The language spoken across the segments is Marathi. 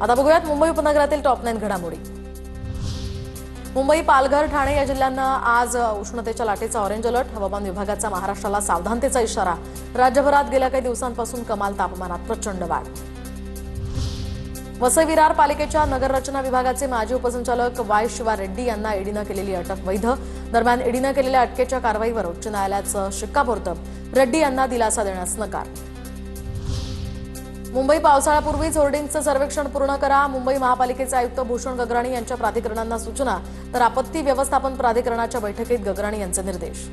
आता बघूयात मुंबई उपनगरातील टॉप 9 घडामोडी। मुंबई, पालघर, ठाणे या जिल्ह्यांना आज उष्णतेच्या लाटेचा ऑरेंज अलर्ट। हवामान विभागाचा महाराष्ट्राला सावधानतेचा इशारा। राज्यभरात गेल्या काही दिवसांपासून कमाल तापमानात प्रचंड वाढ। वसई विरार पालिकेच्या नगररचना विभागाचे माजी उपसंचालक वाय शिवा रेड्डी यांना ईडीनं केलेली अटक वैध। दरम्यान ईडीनं केलेल्या अटकेच्या कारवाईवर उच्च न्यायालयाचं शिक्कामोर्तब। रेड्डी यांना दिलासा देण्यास नकार। मुंबई पावसाळ्यापूर्वीच होर्डिंगचं सर्वेक्षण पूर्ण करा। मुंबई महापालिकेचे आयुक्त भूषण गगराणी यांच्या प्राधिकरणांना सूचना, तर आपत्ती व्यवस्थापन प्राधिकरणाच्या बैठकीत गगराणी यांचे निर्देश।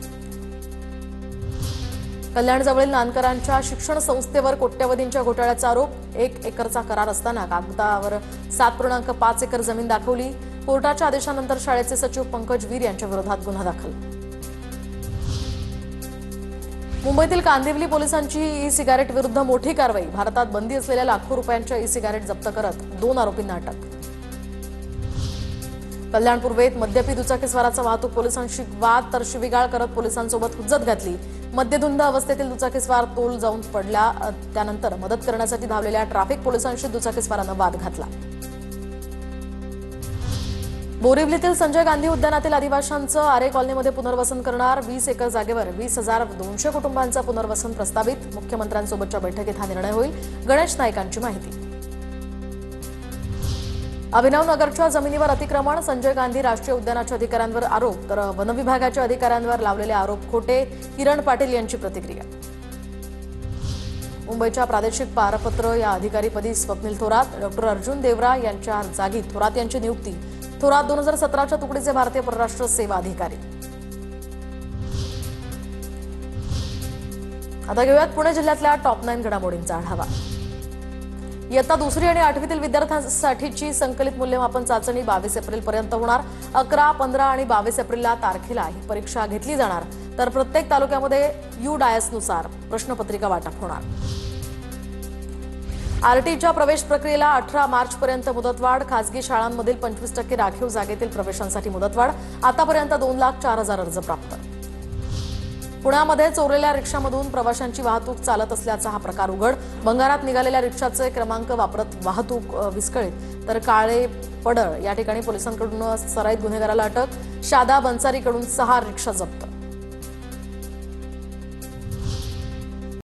कल्याणजवळील नानकरांच्या शिक्षण संस्थेवर कोट्यवधींच्या घोटाळ्याचा आरोप। 1 एकरचा करार असताना कागदावर 7.5 एकर जमीन दाखवली। कोर्टाच्या आदेशानंतर शाळेचे सचिव पंकज वीर यांच्या विरोधात गुन्हा दाखल। मुंबईतील कांदिवली पोलिसांची ई सिगारेट विरुद्ध मोठी कारवाई। भारतात बंदी असलेल्या लाखो रुपयांच्या ई सिगारेट जप्त करत 2 आरोपींना अटक। कल्याण पूर्वेत मद्यपी दुचाकीस्वाराचा वाहतूक पोलिसांशी वाद, तर शिवीगाळ करत पोलिसांसोबत हुज्जत घातली। मद्यधुंद अवस्थेतील दुचाकीस्वार तोल जाऊन पडला। त्यानंतर मदत करण्यासाठी धावलेल्या ट्रॅफिक पोलिसांशी दुचाकीस्वारानं वाद घातला। बोरिवलीतील संजय गांधी उद्यानातील आदिवासींचं आरे कॉलनीमध्ये पुनर्वसन करणार। 20 एकर जागेवर 20,200 कुटुंबांचं पुनर्वसन प्रस्तावित। मुख्यमंत्र्यांसोबतच्या बैठकीत हा निर्णय होईल। गणेश नाईकांची माहिती। अभिनवनगरच्या जमिनीवर अतिक्रमण। संजय गांधी राष्ट्रीय उद्यानाच्या अधिकाऱ्यांवर आरोप, तर वनविभागाच्या अधिकाऱ्यांवर लावलेले आरोप खोटे। किरण पाटील यांची प्रतिक्रिया। मुंबईच्या प्रादेशिक पारपत्र या अधिकारीपदी स्वप्नील थोरात, डॉक्टर अर्जुन देवरा यांच्या जागी थोरात यांची नियुक्ती। थोरात 2017च्या तुकडीचे भारतीय परराष्ट्र सेवा अधिकारी। आता घेऊयात पुणे जिल्ह्यातल्या टॉप 9 घडामोडींचा आढावा। इयत्ता 2री आणि 8वीतील विद्यार्थ्यांसाठीची संकलित मूल्यमापन चाचणी 22 एप्रिलपर्यंत होणार। 11, 15 आणि 22 एप्रिलला तारखेला ही परीक्षा घेतली जाणार, तर प्रत्येक तालुक्यामध्ये UDIASनुसार प्रश्नपत्रिका वाटप होणार। आरटीच्या प्रवेश प्रक्रियेला 18 मार्चपर्यंत मुदतवाढ। खासगी शाळांमधील 25% राखीव जागेतील प्रवेशांसाठी मुदतवाढ। आतापर्यंत 2,04,000 अर्ज प्राप्त। पुण्यामध्ये चोरलेल्या रिक्षामधून प्रवाशांची वाहतूक चालत असल्याचा हा प्रकार उघड। भंगारात निघालेल्या रिक्षाचे क्रमांक वापरत वाहतूक विस्कळीत, तर काळे पडळ या ठिकाणी पोलिसांकडून सराईत गुन्हेगाराला अटक। शादा बन्सारीकडून 6 रिक्षा जप्त।